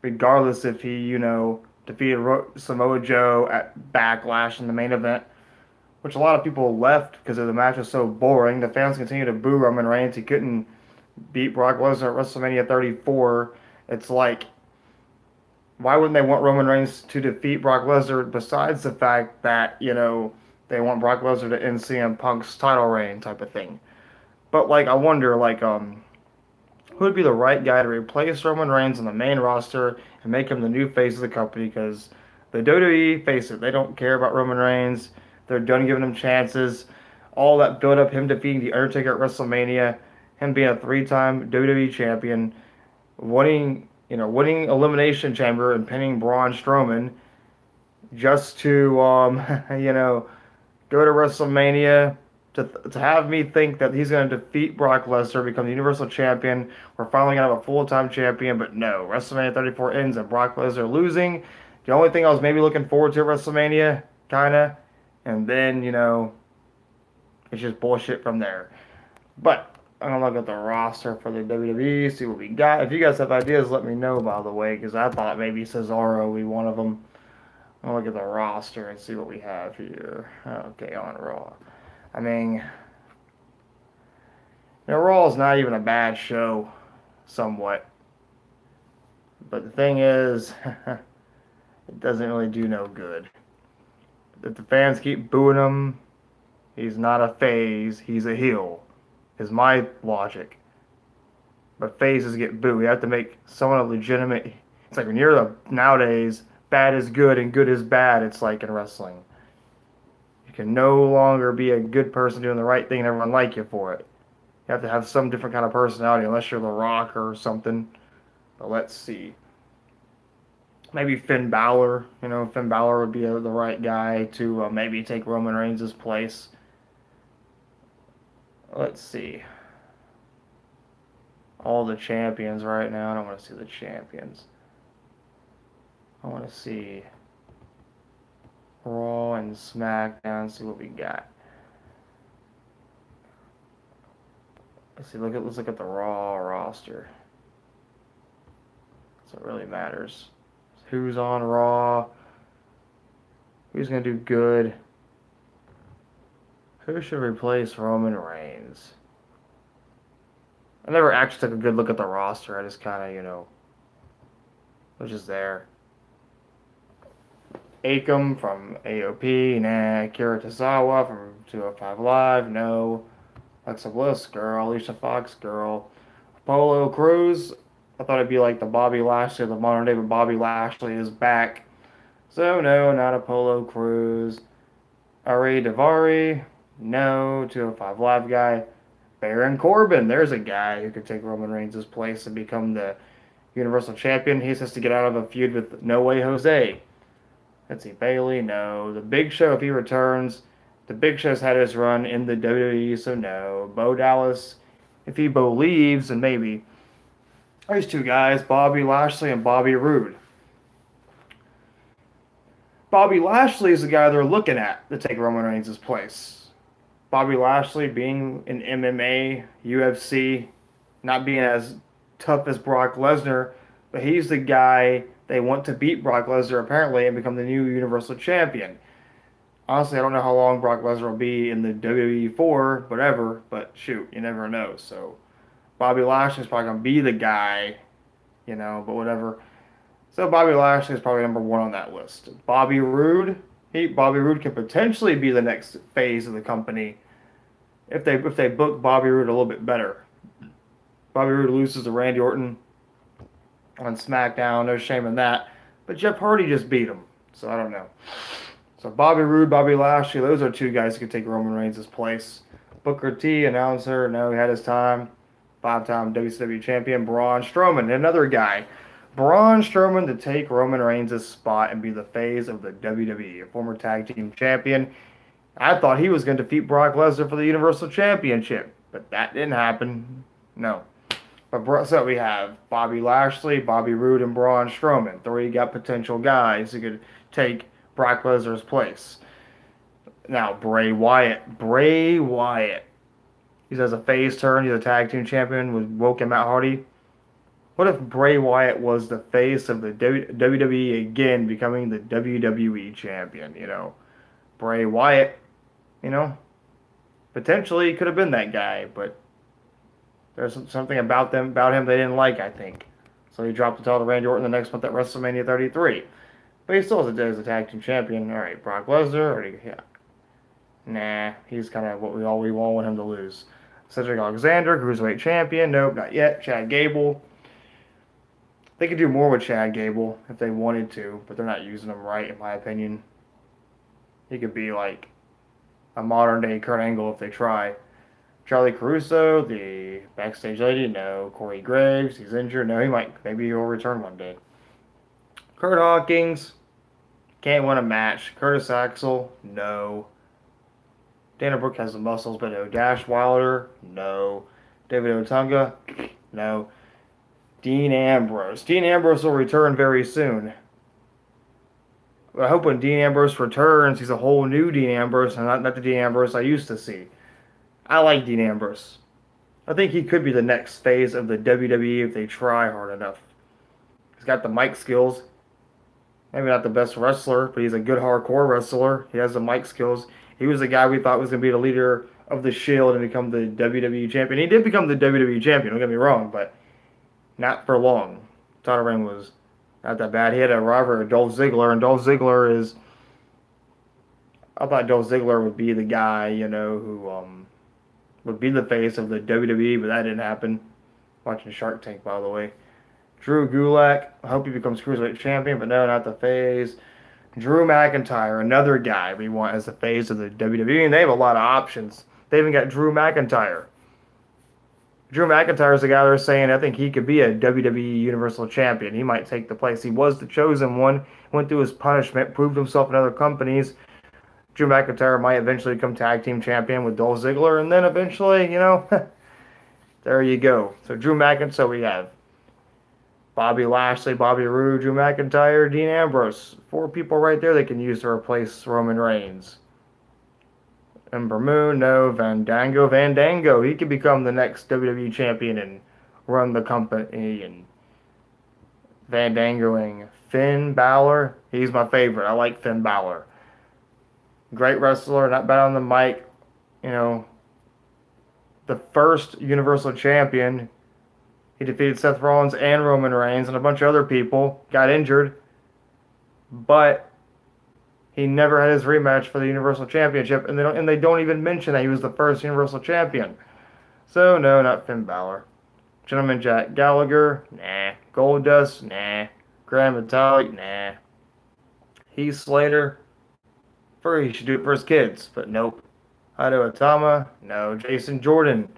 regardless if he, defeated Samoa Joe at Backlash in the main event, which a lot of people left because the match was so boring. The fans continue to boo Roman Reigns. He couldn't beat Brock Lesnar at WrestleMania 34. It's like, why wouldn't they want Roman Reigns to defeat Brock Lesnar besides the fact that, they want Brock Lesnar to end CM Punk's title reign type of thing? But, like, I wonder, like, who would be the right guy to replace Roman Reigns on the main roster and make him the new face of the company? Because the WWE, face it, they don't care about Roman Reigns. They're done giving him chances. All that build up, him defeating The Undertaker at WrestleMania, him being a three-time WWE champion, winning Elimination Chamber and pinning Braun Strowman, just to, go to WrestleMania to have me think that he's going to defeat Brock Lesnar, become the Universal Champion. We're finally going to have a full-time champion, but no. WrestleMania 34 ends and Brock Lesnar losing. The only thing I was maybe looking forward to at WrestleMania, kind of. And then, it's just bullshit from there. But I'm going to look at the roster for the WWE, see what we got. If you guys have ideas, let me know, by the way, because I thought maybe Cesaro would be one of them. I'll look at the roster and see what we have here. Okay, on Raw. I mean, Raw is not even a bad show, somewhat. But the thing is, it doesn't really do no good. If the fans keep booing him, he's not a phase, he's a heel, is my logic. But phases get booed. You have to make someone a legitimate. It's like when you're nowadays, bad is good and good is bad, it's like in wrestling. You can no longer be a good person doing the right thing and everyone like you for it. You have to have some different kind of personality, unless you're The Rock or something. But let's see. Maybe Finn Balor. Finn Balor would be the right guy to maybe take Roman Reigns' place. Let's see. All the champions right now. I don't want to see the champions. I want to see Raw and SmackDown. See what we got. Let's see. Let's look at the Raw roster. So it really matters. Who's on Raw? Who's gonna do good? Who should replace Roman Reigns? I never actually took a good look at the roster. I just kind of, was just there. Akam from AOP, nah. Kira Tozawa from 205 Live, no. Alexa Bliss, girl. Alicia Fox, girl. Apollo Crews, I thought it'd be like the Bobby Lashley of the modern day, but Bobby Lashley is back. So, no, not Apollo Crews. Ari Davari, no. 205 Live guy. Baron Corbin, there's a guy who could take Roman Reigns' place and become the Universal Champion. He has to get out of a feud with No Way Jose. Let's see, Bailey, no. The Big Show, if he returns, the Big Show's had his run in the WWE, so no. Bo Dallas, if he believes, and maybe. There's two guys, Bobby Lashley and Bobby Roode. Bobby Lashley is the guy they're looking at to take Roman Reigns' place. Bobby Lashley being in MMA, UFC, not being as tough as Brock Lesnar, but he's the guy they want to beat Brock Lesnar apparently and become the new Universal Champion. Honestly, I don't know how long Brock Lesnar will be in the WWE for, whatever, but shoot, you never know. So Bobby Lashley's probably going to be the guy, but whatever. So Bobby Lashley is probably number one on that list. Bobby Roode, Bobby Roode can potentially be the next phase of the company if they book Bobby Roode a little bit better. Bobby Roode loses to Randy Orton on SmackDown, no shame in that. But Jeff Hardy just beat him, so I don't know. So Bobby Roode, Bobby Lashley, those are two guys who could take Roman Reigns' place. Booker T, announcer, no, he had his time. Five-time WCW champion Braun Strowman, another guy. Braun Strowman to take Roman Reigns' spot and be the face of the WWE, a former tag team champion. I thought he was going to defeat Brock Lesnar for the Universal Championship, but that didn't happen. No. But so we have Bobby Lashley, Bobby Roode, and Braun Strowman. Three got potential guys who could take Brock Lesnar's place. Now Bray Wyatt. Bray Wyatt. He has a face turn. He's a tag team champion with Woke and Matt Hardy. What if Bray Wyatt was the face of the WWE again, becoming the WWE champion? Bray Wyatt, you know, potentially he could have been that guy, but there's something about him they didn't like, I think. So he dropped the title to Randy Orton the next month at WrestleMania 33. But he still is a tag team champion. All right, Brock Lesnar, yeah. Nah, he's kind of what we all want him to lose. Cedric Alexander, Cruiserweight champion. Nope, not yet. Chad Gable. They could do more with Chad Gable if they wanted to, but they're not using him right, in my opinion. He could be like a modern day Kurt Angle if they try. Charlie Caruso, the backstage lady, no. Corey Graves, he's injured. No, maybe he'll return one day. Kurt Hawkins, can't win a match. Curtis Axel, no. Dana Brooke has the muscles, but no. Dash Wilder, no. David Otunga, no. Dean Ambrose. Dean Ambrose will return very soon. I hope when Dean Ambrose returns, he's a whole new Dean Ambrose, and not the Dean Ambrose I used to see. I like Dean Ambrose. I think he could be the next phase of the WWE if they try hard enough. He's got the mic skills. Maybe not the best wrestler, but he's a good hardcore wrestler. He has the mic skills. He was the guy we thought was going to be the leader of the Shield and become the WWE champion. He did become the WWE champion, don't get me wrong, but not for long. Title reign was not that bad. He had a rival, Dolph Ziggler, and Dolph Ziggler is... I thought Dolph Ziggler would be the guy, who would be the face of the WWE, but that didn't happen. Watching Shark Tank, by the way. Drew Gulak, I hope he becomes Cruiserweight champion, but no, not the face. Drew McIntyre, another guy we want as the face of the WWE, and they have a lot of options. They even got Drew McIntyre. Drew McIntyre is the guy they're saying I think he could be a WWE Universal Champion. He might take the place. He was the chosen one, went through his punishment, proved himself in other companies. Drew McIntyre might eventually become tag team champion with Dolph Ziggler, and then eventually, there you go. So Drew McIntyre, so we have Bobby Lashley, Bobby Roode, Drew McIntyre, Dean Ambrose. 4 people right there they can use to replace Roman Reigns. Ember Moon, no. Fandango. He could become the next WWE champion and run the company. And Fandangoing Finn Balor. He's my favorite. I like Finn Balor. Great wrestler, not bad on the mic. The first Universal Champion. He defeated Seth Rollins and Roman Reigns and a bunch of other people. Got injured. But he never had his rematch for the Universal Championship, and they don't even mention that he was the first Universal Champion. So no, not Finn Balor. Gentleman Jack Gallagher, nah. Goldust, nah. Grand Metalik, nah. Heath Slater, he should do it for his kids, but nope. Hideo Itama, no. Jason Jordan.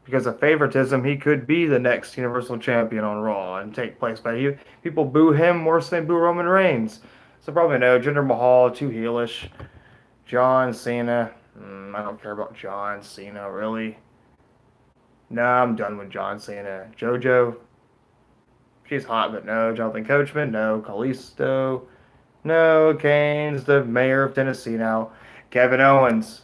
Because of favoritism, he could be the next Universal Champion on Raw and take place. But people boo him worse than they boo Roman Reigns. So probably no. Jinder Mahal, too heelish. John Cena. I don't care about John Cena, really. No, I'm done with John Cena. JoJo. She's hot, but no. Jonathan Coachman, no. Kalisto, no. Kane's the mayor of Tennessee now. Kevin Owens.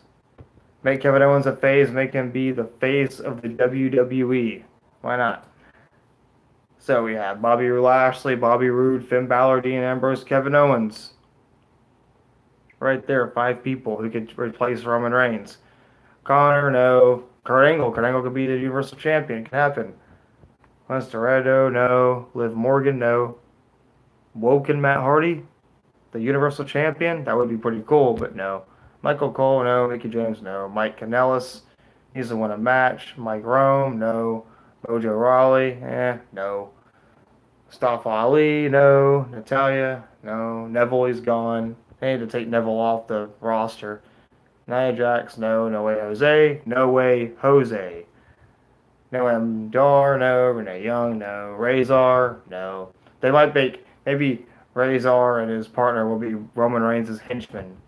Make Kevin Owens a face, make him be the face of the WWE. Why not? So we have Bobby Lashley, Bobby Roode, Finn Balor, Dean Ambrose, Kevin Owens. Right there, 5 people who could replace Roman Reigns. Connor, no. Kurt Angle could be the Universal Champion. It can happen. Lance Dorado, no. Liv Morgan, no. Woken Matt Hardy, the Universal Champion. That would be pretty cool, but no. Michael Cole, no. Mickey James, no. Mike Kanellis, he's the one to match. Mike Rome, no. Mojo Rawley, no. Mustafa Ali, no. Natalia, no. Neville, he's gone. They need to take Neville off the roster. Nia Jax, no. No Way Jose, no Way Jose. Noam Dar, no. Renee Young, no. Razor, no. They might make, maybe Razor and his partner will be Roman Reigns' henchman.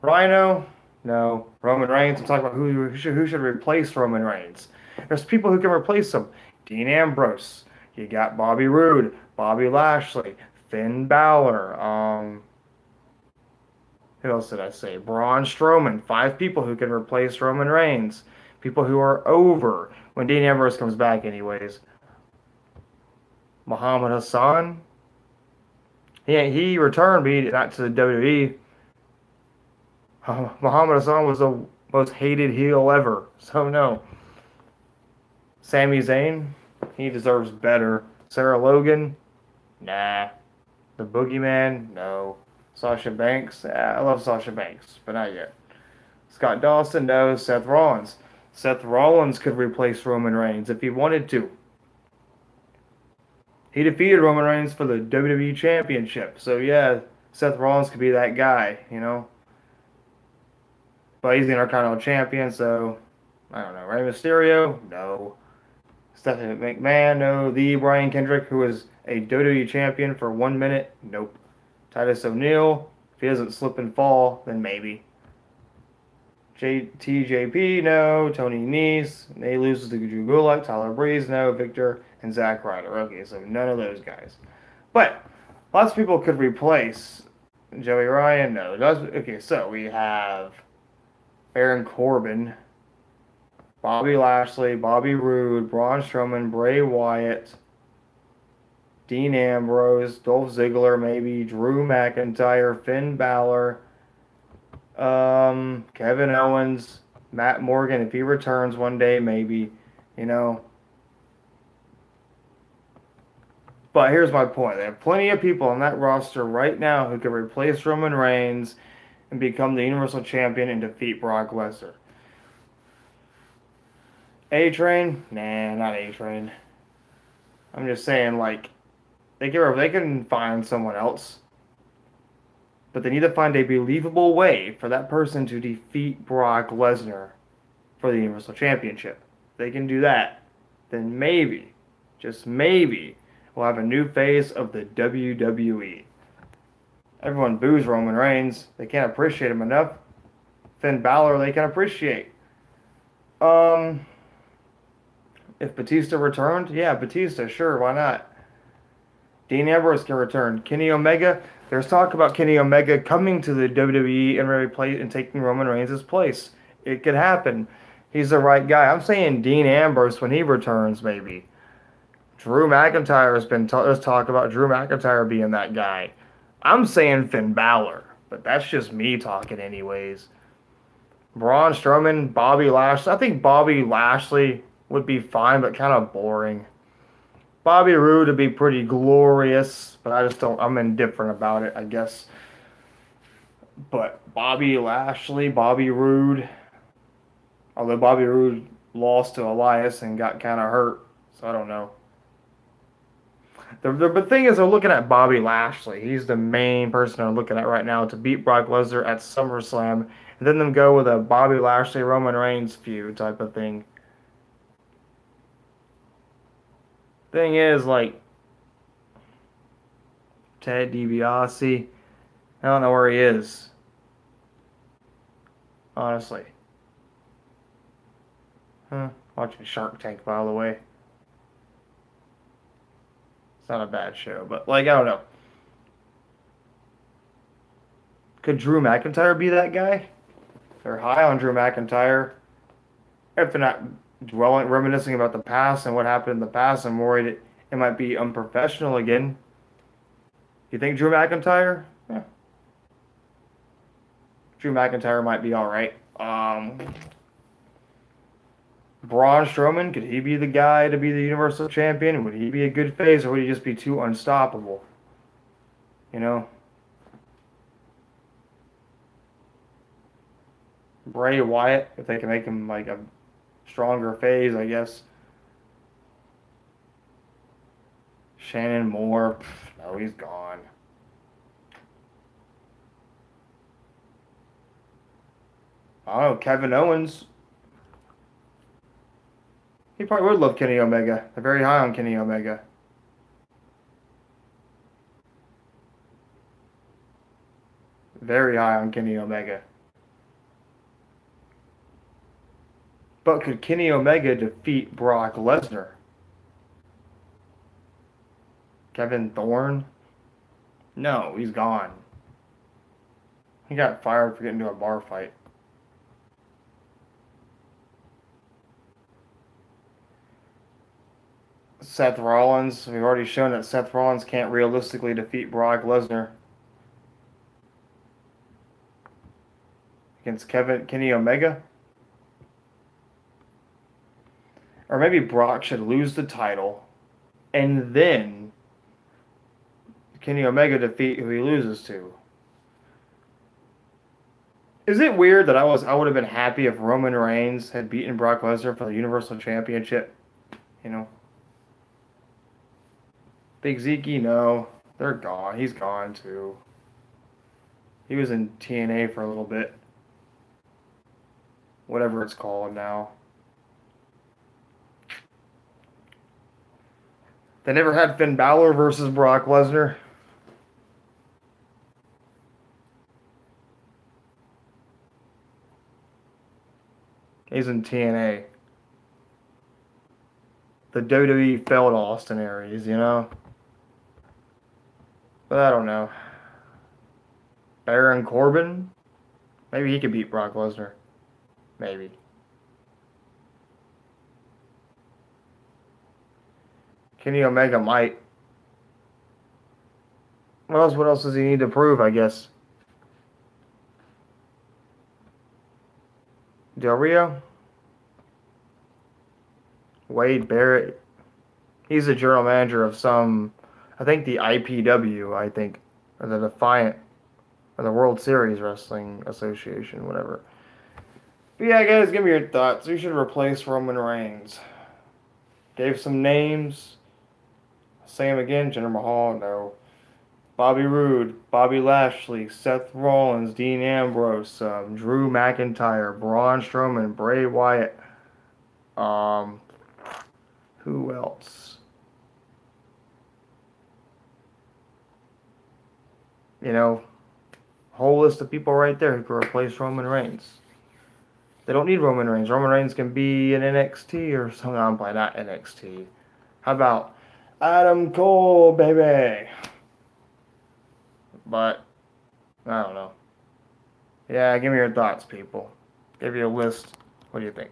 Rhino? No. Roman Reigns? I'm talking about who should replace Roman Reigns. There's people who can replace him. Dean Ambrose. You got Bobby Roode, Bobby Lashley, Finn Balor. Who else did I say? Braun Strowman. 5 people who can replace Roman Reigns. People who are over. when Dean Ambrose comes back, anyways. Muhammad Hassan, he returned, but not to the WWE. Muhammad Hassan was the most hated heel ever. So no. Sami Zayn, he deserves better. Sarah Logan, nah. The Boogeyman, no. Sasha Banks, I love Sasha Banks, but not yet. Scott Dawson, no. Seth Rollins. Seth Rollins could replace Roman Reigns if he wanted to. He defeated Roman Reigns for the WWE Championship. So yeah, Seth Rollins could be that guy, you know. But he's the Intercontinental Champion, so I don't know. Rey Mysterio, no. Stephanie McMahon, no. The Brian Kendrick, who was a WWE Champion for 1 minute, nope. Titus O'Neil, if he doesn't slip and fall, then maybe. TJP, no. Tony Nese, they loses to Drew Gulak. Tyler Breeze, no. Victor and Zack Ryder. Okay, so none of those guys. But lots of people could replace Joey Ryan, no. Okay, so we have Baron Corbin, Bobby Lashley, Bobby Roode, Braun Strowman, Bray Wyatt, Dean Ambrose, Dolph Ziggler, maybe Drew McIntyre, Finn Balor, Kevin Owens, Matt Morgan if he returns one day, maybe, you know. But here's my point: they have plenty of people on that roster right now who could replace Roman Reigns and become the Universal Champion and defeat Brock Lesnar. A-Train? Nah, not A-Train. I'm just saying, like, they can find someone else. But they need to find a believable way for that person to defeat Brock Lesnar for the Universal Championship. If they can do that, then maybe, just maybe, we'll have a new face of the WWE. Everyone boos Roman Reigns. They can't appreciate him enough. Finn Balor, they can appreciate. If Batista returned, yeah, Batista, sure, why not? Dean Ambrose can return. Kenny Omega, there's talk about Kenny Omega coming to the WWE and taking Roman Reigns' place. It could happen. He's the right guy. I'm saying Dean Ambrose when he returns, maybe. Drew McIntyre has been there's talk about Drew McIntyre being that guy. I'm saying Finn Balor, but that's just me talking anyways. Braun Strowman, Bobby Lashley. I think Bobby Lashley would be fine, but kind of boring. Bobby Roode would be pretty glorious, but I'm indifferent about it, I guess. But Bobby Lashley, Bobby Roode, although Bobby Roode lost to Elias and got kind of hurt, so I don't know. The thing is, they're looking at Bobby Lashley. He's the main person I'm looking at right now to beat Brock Lesnar at SummerSlam, and then them go with a Bobby Lashley Roman Reigns feud type of thing. Thing is, like, Ted DiBiase, I don't know where he is. Honestly. Watching Shark Tank, by the way. It's not a bad show, but, like, I don't know. Could Drew McIntyre be that guy? They're high on Drew McIntyre. If they're not reminiscing about the past and what happened in the past, I'm worried it might be unprofessional again. You think Drew McIntyre? Yeah. Drew McIntyre might be alright. Braun Strowman, could he be the guy to be the Universal Champion? Would he be a good face, or would he just be too unstoppable? You know? Bray Wyatt, if they can make him like a stronger phase, I guess. Shannon Moore, no, he's gone. I don't know, Kevin Owens. He probably would love Kenny Omega. They're very high on Kenny Omega. Very high on Kenny Omega. But could Kenny Omega defeat Brock Lesnar? Kevin Thorne? No, he's gone. He got fired for getting into a bar fight. Seth Rollins. We've already shown that Seth Rollins can't realistically defeat Brock Lesnar. Against Kenny Omega. Or maybe Brock should lose the title and then Kenny Omega defeat who he loses to. Is it weird that I would have been happy if Roman Reigns had beaten Brock Lesnar for the Universal Championship? You know? Big Zeke, no. They're gone. He's gone too. He was in TNA for a little bit. Whatever it's called now. They never had Finn Balor versus Brock Lesnar. He's in TNA. The WWE failed Austin Aries, you know? But I don't know. Baron Corbin? Maybe he could beat Brock Lesnar. Maybe. Kenny Omega might. What else does he need to prove, I guess? Del Rio? Wade Barrett? He's the general manager of some, I think the IPW, or the Defiant, or the World Series Wrestling Association, whatever. But yeah, guys, give me your thoughts. Who should replace Roman Reigns? Gave some names. Say them again. Jinder Mahal, no. Bobby Roode, Bobby Lashley, Seth Rollins, Dean Ambrose, Drew McIntyre, Braun Strowman, Bray Wyatt. Who else? You know, whole list of people right there who could replace Roman Reigns. They don't need Roman Reigns. Roman Reigns can be in NXT or something. I'm playing not NXT. How about Adam Cole, baby? But I don't know. Yeah, give me your thoughts, people. Give you a list. What do you think?